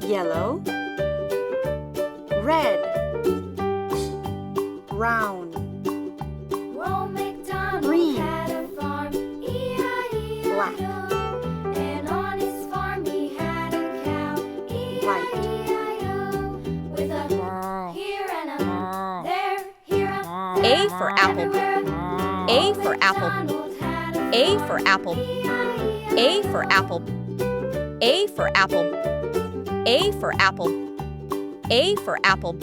yellow, red, brown, green, black, and on his farm he had a cow, white, with a here and a there, here a A for apple. A for apple. A for apple. A for apple. A for apple. A for apple. A for apple.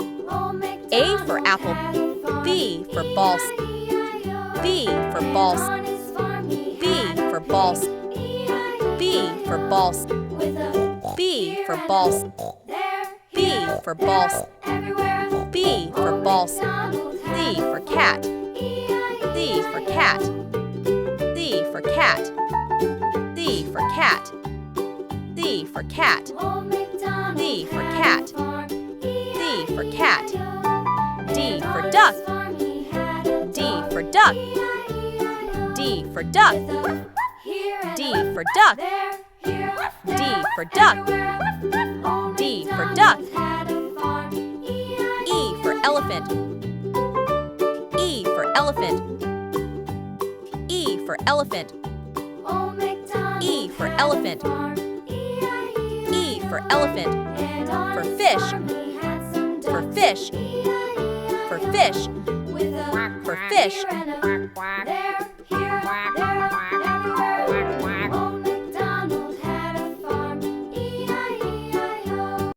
A for apple. B for balls. B for balls. B for balls. B for balls. B for balls. B for balls. B for balls. C for cat. C for cat. C for cat. C for cat. C for cat. D for cat. D for cat. D for duck. D for duck. D for duck. D for duck. D for duck. D for duck. E for elephant. E for elephant. E for elephant. E for elephant. E for elephant. For fish. For fish. For fish. For fish.